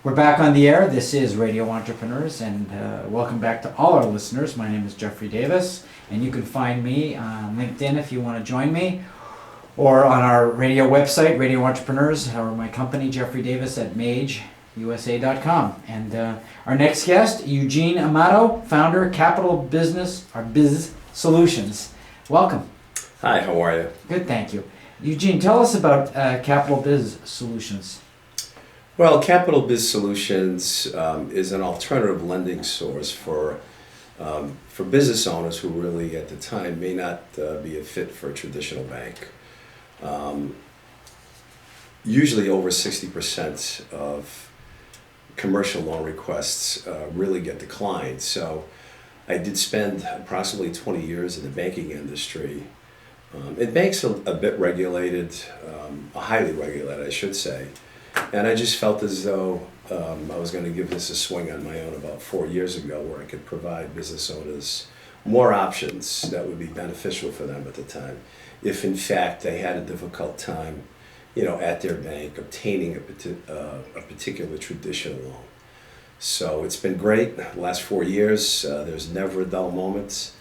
We're back on the air. This is Radio Entrepreneurs, and welcome back to all our listeners. My name is Jeffrey Davis, and you can find me on LinkedIn if you want to join me, or on our radio website, Radio Entrepreneurs, or my company, Jeffrey Davis at mageusa.com. And our next guest, Eugene Amato, founder, Capital Business, or Biz Solutions. Welcome. Hi, how are you? Good, thank you. Eugene, tell us about Capital Biz Solutions. Well, Capital Biz Solutions is an alternative lending source for business owners who really at the time may not be a fit for a traditional bank. Usually over 60% of commercial loan requests really get declined. So I did spend approximately 20 years in the banking industry. And banks are a bit regulated, highly regulated, I should say. And I just felt as though I was going to give this a swing on my own about 4 years ago, where I could provide business owners more options that would be beneficial for them at the time, if in fact they had a difficult time, at their bank obtaining a particular traditional loan. So it's been great. The last 4 years, there's never a dull moment.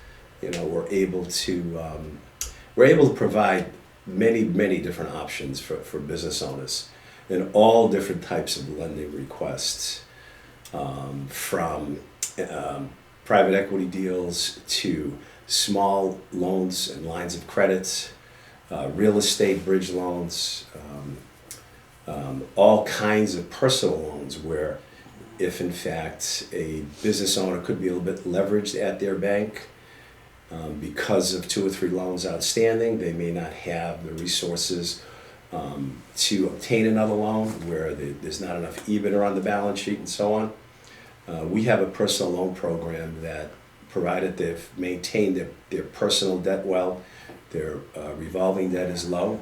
We're able to provide many different options for business owners in all different types of lending requests, from private equity deals to small loans and lines of credit, real estate bridge loans, all kinds of personal loans where if in fact a business owner could be a little bit leveraged at their bank because of 2 or 3 loans outstanding, they may not have the resources to obtain another loan where there's not enough EBITDA on the balance sheet and so on. We have a personal loan program that, provided they've maintained their personal debt well, their revolving debt is low,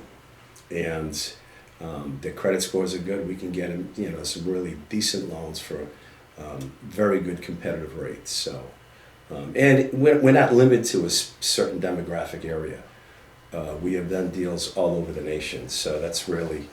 and their credit scores are good, we can get them some really decent loans for very good competitive rates. So, and we're not limited to a certain demographic area. We have done deals all over the nation, so that's really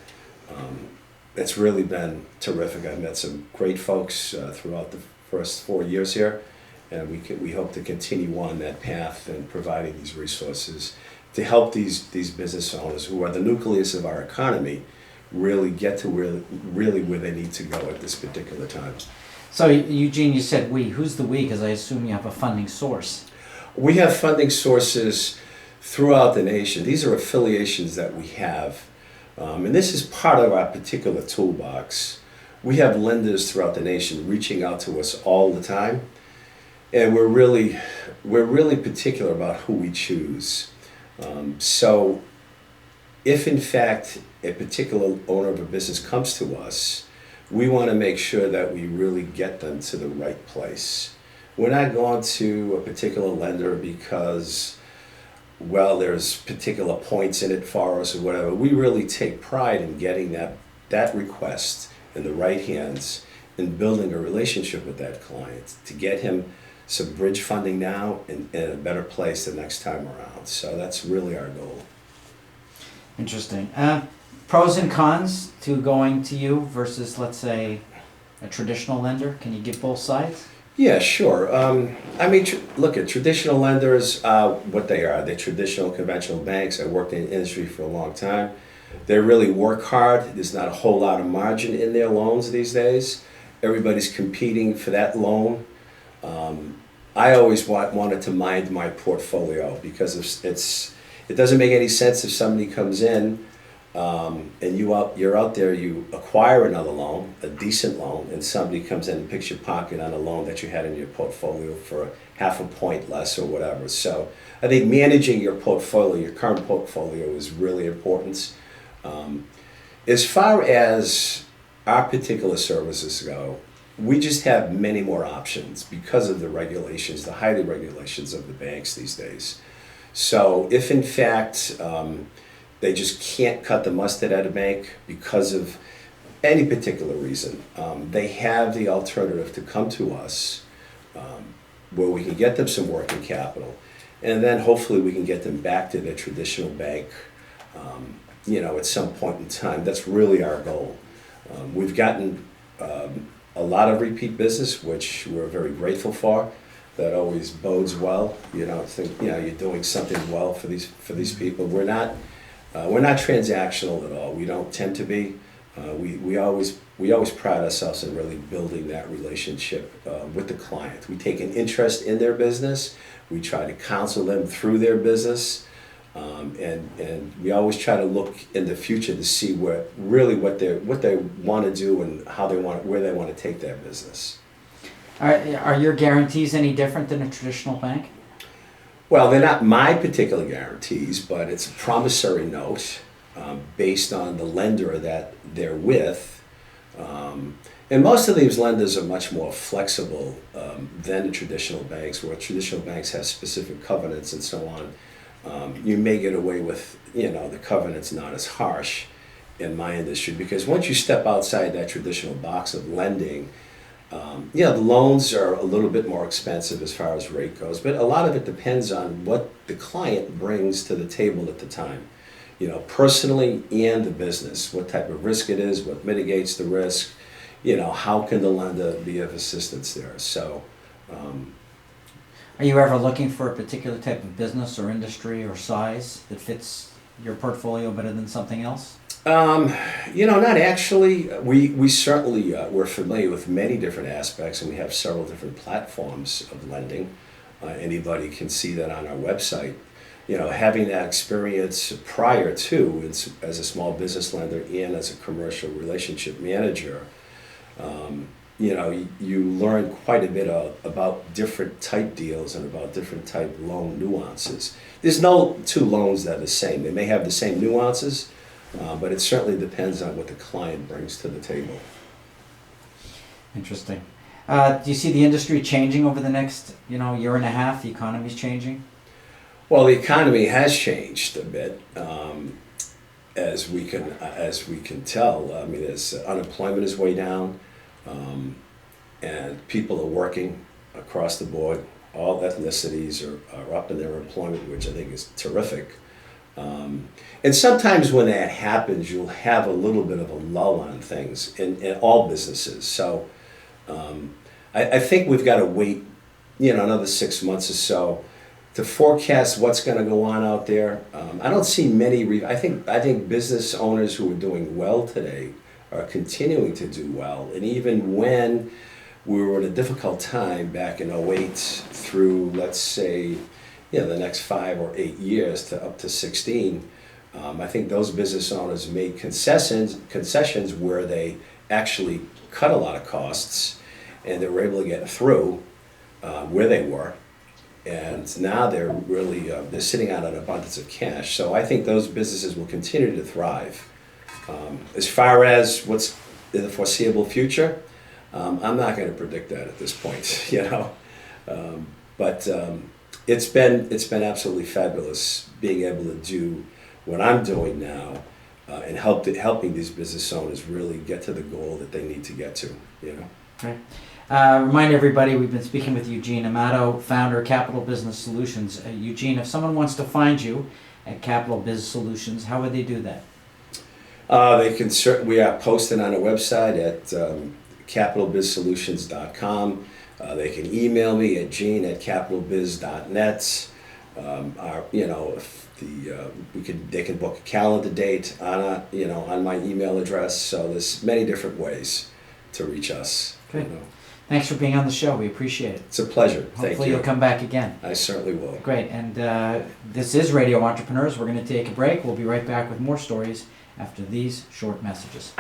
been terrific. I've met some great folks throughout the first 4 years here, and we hope to continue on that path and providing these resources to help these business owners, who are the nucleus of our economy, really get to really where they need to go at this particular time. So, Eugene, you said we. Who's the we? Because I assume you have a funding source. We have funding sources throughout the nation. These are affiliations that we have, and this is part of our particular toolbox. We have lenders throughout the nation reaching out to us all the time, and we're really particular about who we choose. So if in fact a particular owner of a business comes to us, we want to make sure that we really get them to the right place. We're not going to a particular lender because, well, there's particular points in it for us or whatever. We really take pride in getting that request in the right hands and building a relationship with that client to get him some bridge funding now and a better place the next time around. So that's really our goal. Interesting. Pros and cons to going to you versus, let's say, a traditional lender. Can you give both sides? Yeah, sure. Look at traditional lenders, what they are. They're traditional, conventional banks. I worked in the industry for a long time. They really work hard. There's not a whole lot of margin in their loans these days. Everybody's competing for that loan. I always wanted to mind my portfolio because it doesn't make any sense if somebody comes in and you're out there, you acquire another loan, a decent loan, and somebody comes in and picks your pocket on a loan that you had in your portfolio for half a point less or whatever. So I think managing your portfolio, your current portfolio, is really important. As far as our particular services go, we just have many more options because of the regulations, the highly regulations of the banks these days. So if in fact they just can't cut the mustard at a bank because of any particular reason, they have the alternative to come to us where we can get them some working capital, and then hopefully we can get them back to their traditional bank at some point in time. That's really our goal. We've gotten a lot of repeat business, which we're very grateful for. That always bodes well. Think you're doing something well for these people. We're not transactional at all. We don't tend to be. We always pride ourselves in really building that relationship with the client. We take an interest in their business. We try to counsel them through their business. And we always try to look in the future to see what they want to do and where they want to take their business. Are your guarantees any different than a traditional bank? Well, they're not my particular guarantees, but it's a promissory note based on the lender that they're with. And most of these lenders are much more flexible than the traditional banks, where traditional banks have specific covenants and so on. You may get away with, the covenants not as harsh in my industry, because once you step outside that traditional box of lending, the loans are a little bit more expensive as far as rate goes, but a lot of it depends on what the client brings to the table at the time, personally and the business, what type of risk it is, what mitigates the risk, how can the lender be of assistance there. So, are you ever looking for a particular type of business or industry or size that fits your portfolio better than something else? Not actually. We certainly, we're familiar with many different aspects, and we have several different platforms of lending. Anybody can see that on our website. Having that experience prior to as a small business lender and as a commercial relationship manager, you learn quite a bit about different type deals and about different type loan nuances. There's no two loans that are the same. They may have the same nuances, but it certainly depends on what the client brings to the table. Interesting. Do you see the industry changing over the next, year and a half? The economy's changing? Well, the economy has changed a bit, as we can tell. I mean, unemployment is way down, and people are working across the board. All ethnicities are up in their employment, which I think is terrific. And sometimes when that happens, you'll have a little bit of a lull on things in all businesses. So I think we've got to wait, another 6 months or so to forecast what's going to go on out there. I don't see many. I think business owners who are doing well today are continuing to do well. And even when we were in a difficult time back in '08 through, let's say, the next 5 or 8 years to up to 16, I think those business owners made concessions where they actually cut a lot of costs, and they were able to get through where they were. And now they're really they're sitting on an abundance of cash. So I think those businesses will continue to thrive. As far as what's in the foreseeable future, I'm not going to predict that at this point, But it's been absolutely fabulous being able to do what I'm doing now, and helping these business owners really get to the goal that they need to get to. Right. Remind everybody, we've been speaking with Eugene Amato, founder of Capital Business Solutions. Eugene, if someone wants to find you at Capital Biz Solutions, how would they do that? They can we are posted on our website at capitalbizsolutions.com. They can email me at gene@capitalbiz.net. They can book a calendar date on my email address. So there's many different ways to reach us. Good. Thanks for being on the show. We appreciate it. It's a pleasure. Thank you. Hopefully you'll come back again. I certainly will. Great. And this is Radio Entrepreneurs. We're going to take a break. We'll be right back with more stories after these short messages.